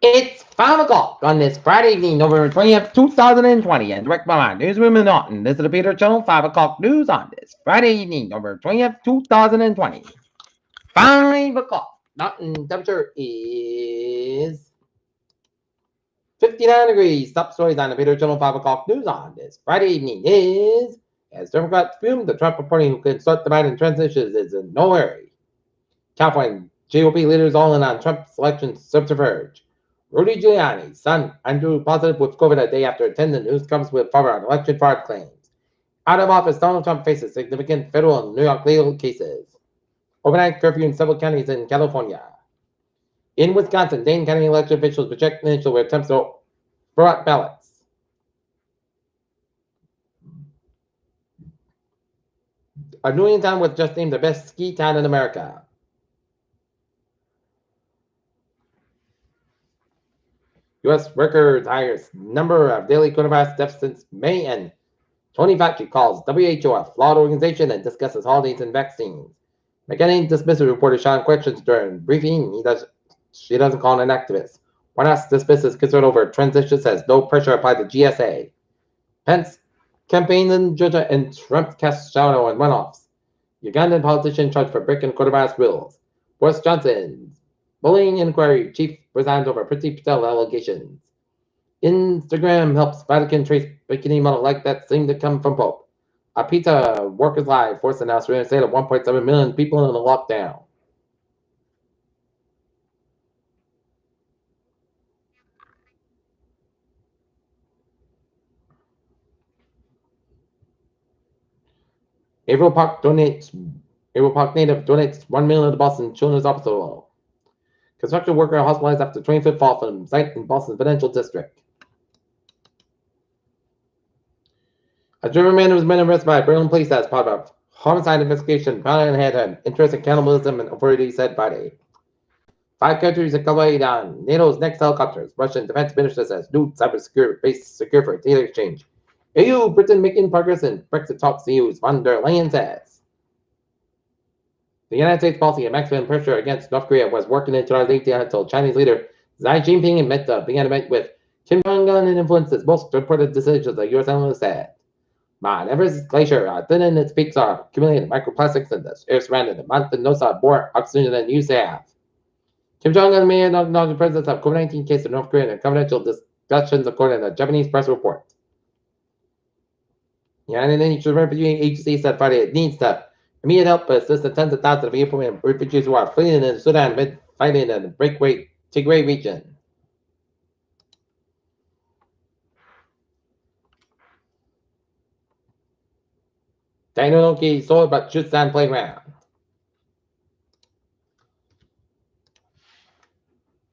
It's 5 o'clock on this Friday evening, November 20th, 2020, and direct by my newsroom in Norton. This is the Peter Channel 5 o'clock news on this Friday evening, November 20th, 2020. 5 o'clock. Norton temperature is 59 degrees. Top stories on the Peter Channel 5 o'clock news on this Friday evening is as Democrats fume, the Trump reporting who can start the Biden transition is in no hurry. California GOP leaders all in on Trump's election subterfuge. Rudy Giuliani's son, Andrew, positive with COVID a day after attending. News comes with cover on election fraud claims. Out of office, Donald Trump faces significant federal and New York legal cases. Overnight curfew in several counties in California. In Wisconsin, Dane County election officials reject initial attempts to fraud ballots. A New England town was just named the best ski town in America. U.S. records highest number of daily coronavirus deaths since May, and Tony Fauci calls WHO a flawed organization and discusses holidays and vaccines. McKinney dismisses reporter Sean questions during briefing. She doesn't call him an activist. White House dismisses concern over transition, says no pressure applied to GSA. Pence campaign in Georgia and Trump casts shadow on runoffs. Ugandan politician charged for breaking coronavirus rules. Boris Johnson's bullying inquiry chief resigns over Priti Patel allegations. Instagram helps Vatican trace bikini model like that seemed to come from Pope. A pizza workers live forced announced to state of 1.7 million people in a lockdown. April Park native donates 1 million to the Boston Children's Hospital. Construction worker hospitalized after 20-foot fall from site in Boston's financial district. A German man was arrested by Berlin police as part of a homicide investigation found and had an interest in cannibalism, and authorities said Friday. 5 countries have collaborated on NATO's next helicopters. Russian defense minister says new cybersecurity base secure for data exchange. EU, Britain making progress in Brexit talks. EU's von der Leyen says. The United States policy of maximum pressure against North Korea was working in 2018 until Chinese leader Xi Jinping began to meet with Kim Jong-un and influences most reported decisions, the U.S. analyst said. Mount Everest glacier thinning its peaks are accumulating microplastics in the air surrounding the mountain. No more oxygen than used to have. Kim Jong-un may acknowledge the presence of COVID-19 cases in North Korea in confidential discussions, according to a Japanese press report. The United Nations Refugee Agency said Friday it needs to immediate help to assist the tens of thousands of Ethiopian refugees who are fleeing in Sudan amid fighting in the breakaway Tigray region. Dainunoki sold but shoots down playground.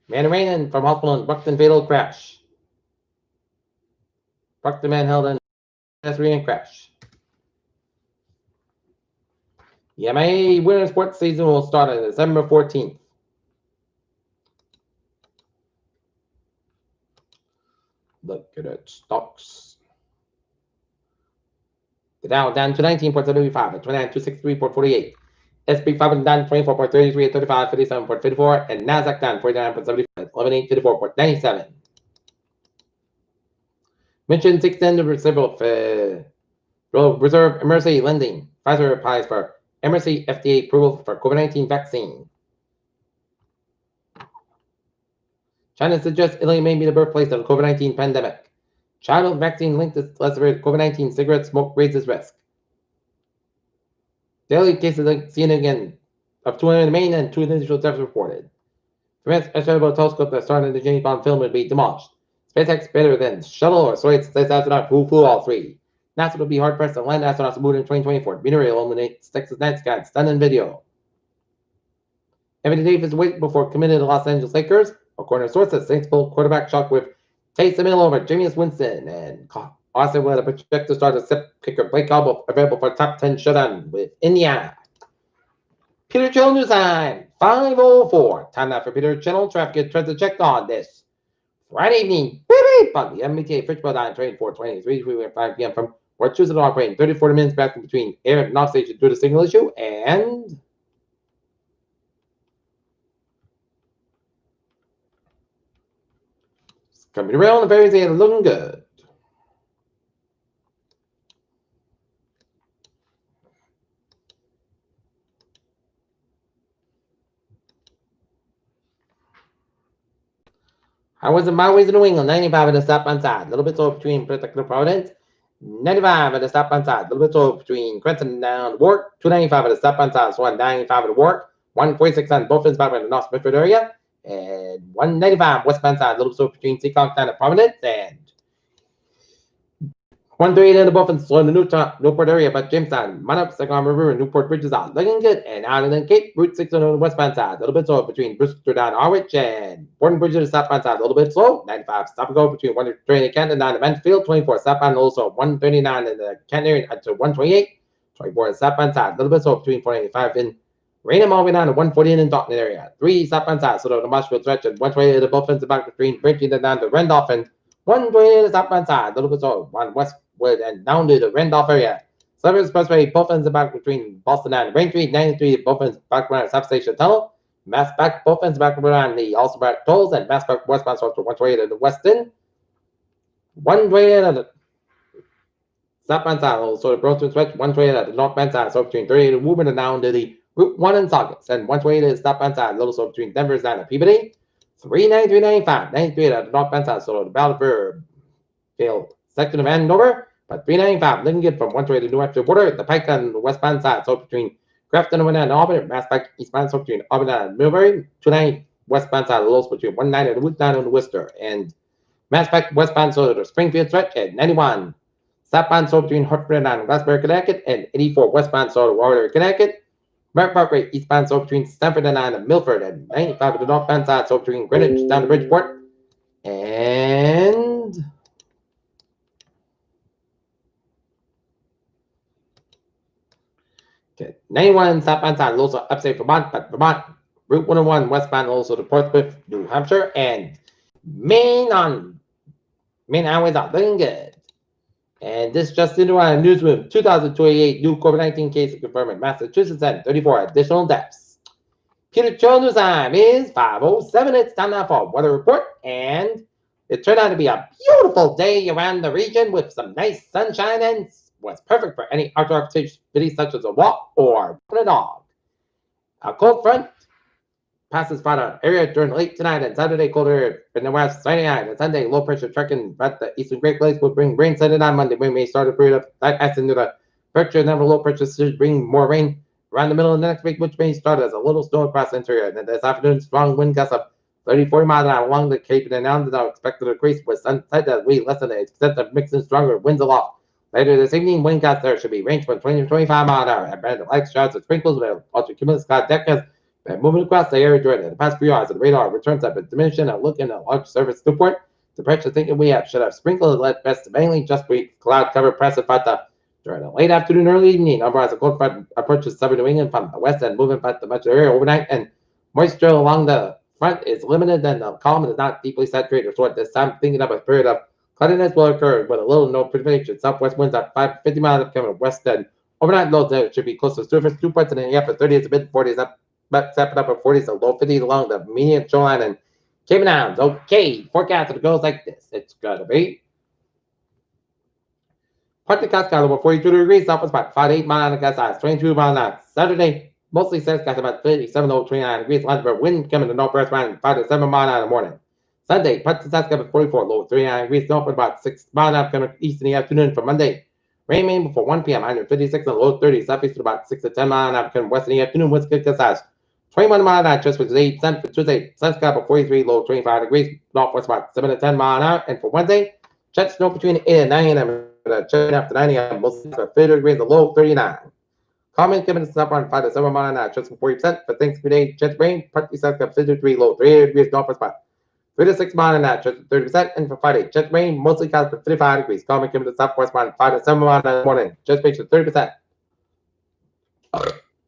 Man ran from hospital in Buckton fatal crash. Buckton man held in pedestrian crash. The MMA winter sports season will start on December 14th. Look at it. Stocks. The Dow down to 19.75 at 29,263.48. SP 500 down 24.33 at 35.57.54, and NASDAQ down 49.75 at 11,854.97. Mentioned 610 reserve emergency lending. Pfizer applies for emergency FDA approval for COVID-19 vaccine. China suggests Italy may be the birthplace of the COVID-19 pandemic. Childhood vaccine linked to less severe COVID-19 cigarette smoke raises risk. Daily cases seen again of 200 in Maine and 2 initial deaths reported. France Astronomical telescope that started the James Bond film would be demolished. SpaceX better than shuttle or Soyuz space astronaut who flew all 3. NASA would be hard pressed to land astronauts to moon in 2024. Meteor illuminates Texas night sky. Stunning video. Anthony Davis waiting before committing to Los Angeles Lakers. According to sources, Saints pull quarterback shock with Taysom Hill over Jameis Winston, and Austin will project to start a set kicker Blake Caldwell available for top 10 shutdown with Indiana. Peter Channel News Time, 5:04. Time now for Peter Channel traffic trends to check on this Friday evening. On the MBTA Fitchburg line, train 423 at 5 p.m. from Port Choosing operating 30-40 minutes back in between air and off station due to signal issue, and coming around the berries are looking good. I was in my ways in New England, 95 at the stop on side, a little bit slow between particular Providence. 95 at the stop on side, a little bit slow between Clinton and Wark. 295 at the stop on side, so 195 at the Wark. 146 on both ends back in the North Smithfield area. And 195 westbound side, a little slow between Seacock and Providence. And 138 in the Buffins, so in the Newport area, but Jamestown, Monop, Sagam River, and Newport Bridges out. Looking good. And out of the Cape, Route 6 on the westbound side, a little bit slow between Bristol down Harwich and Borden Bridges, the southbound side, a little bit slow. 95 stop and go between 130 and Canton down to Mansfield, 24 southbound, also 139 in the Canton area to 128. 24 southbound side, a little bit slow between 485 and Raynham all the way down to 140 in the Dalton area. 3 southbound side, so the Marshfield stretch and 128 the Buffins back between Bridging down to Randolph and 128 the southbound side, a little bit slow. 1 westward and down to the Randolph area. Suburban Expressway, Buffins back between Boston and Braintree. 93 Buffins back around Substation Tunnel. Mass back Buffins back around the also back tolls and Mass back westbound so to 128 in the Weston. 128 at the southbound side, so the Brooklyn stretch, 128 at the northbound side, so between 38 and Woburn and down to the Route 1 in Saugus, and 128 at the southbound side, a little so between Denver's down to Peabody. 393.95, 93 at the northbound side, so the Ballard Field section of Andover, but 395 looking good from 128 to New Hampshire border. The Pike on the westbound side, so between Grafton and Auburn, Mass back eastbound, so between Auburn and Millbury. 29 westbound side, the lows between 190 and Wood down on the Worcester, and Mass back westbound, so the Springfield stretch at 91. Southbound, so between Hartford and Glasbury, Connecticut, and 84 westbound, so the Warrior, Connecticut. Merritt Parkway eastbound, so between Stamford and Milford, and 95 at the northbound side, so between Greenwich down to Bridgeport, and 91 southbound side, also upstate Vermont, but Vermont, Route 101 westbound, also to Portsmouth, New Hampshire, and Maine highways are looking good. And this just into our newsroom, 2028 new COVID-19 cases confirmed in Massachusetts and 34 additional deaths. Peter Joe News time is 5:07. It's time now for a weather report, and it turned out to be a beautiful day around the region with some nice sunshine and was perfect for any outdoor activities such as a walk or a dog. A cold front passes by our area during late tonight and Saturday. Cold air in the west, Saturday night and Sunday. Low pressure tracking at the eastern Great Lakes will bring rain Sunday on Monday. We may start a period of light ice into the pressure. Never low pressure should bring more rain around the middle of the next week, which may start as a little snow across the interior. And this afternoon, strong wind gusts of 30-40 miles an hour along the Cape and Islands are expected to increase with sunset as we lessen the extent of mixing stronger winds aloft. Later this evening, wind gusts there should be range from 20 to 25 miles an hour. And random light showers and sprinkles with ultra-cumulus sky deck has been moving across the area during the past few hours. The radar returns have been diminishing and looking at large surface Newport. The pressure thinking we have should have sprinkles led best mainly just weak cloud cover press but during the late afternoon, early evening. Otherwise, a cold front approaches southern New England from the west and moving past the metro area overnight, and moisture along the front is limited and the column is not deeply saturated. So at this time, thinking of a period of cloudiness will occur with a little no precipitation. Southwest winds at 50 miles coming west, and overnight lows there should be close to surface 2 points in the upper 30s to mid 40s up. But stepping up at 40s to low 50s along the median shoreline and Cayman Islands. Okay, forecast it goes like this. It's gonna be partly cloudy, about 42 degrees, southwest about 58 miles an hour, size 22 miles an hour. Saturday, mostly says got about 37 to 29 degrees, Landsberg wind coming to northwest around 5 to 7 miles an hour in the morning. Sunday, partly south got 44, low 39 degrees, northwest about 6 miles an hour coming east in the afternoon for Monday. Rain may before 1 p.m. 156 and low 30s, southeast to about 6 to 10 miles an hour coming west in the afternoon, west good size 21 miles an hour, just with 8 cents for Tuesday. Sun sky about 43, low 25 degrees, northwest about 7 to 10 miles an hour. And for Wednesday, jet snow between 8 and 9 a.m. Jet after 9 a.m. Mostly for 30 degrees, the low 39. Common coming to stop on 5 to 7 miles an hour, just for 40%. For Thanksgiving, jet rain, partly south got 53, low 38 degrees, northwest about 3 to 6 miles an hour, just for 30%. And for Friday, jet rain, mostly clouds for 55 degrees. Common coming to southwest about 5 to 7 miles an hour in the morning, just for 30%.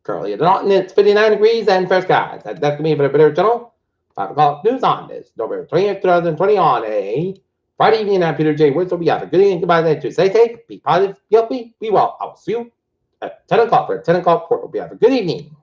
Currently at Norton, it's 59 degrees and fair skies. That's going to be for the Bitter Channel. 5 o'clock news on this November 20th, 2020 on a Friday evening. I'm Peter J. Woods. Hope you have a good evening. Goodbye then. To stay safe, be positive, be healthy, be well. I'll see you at 10 o'clock for a 10 o'clock report. Hope you have a good evening.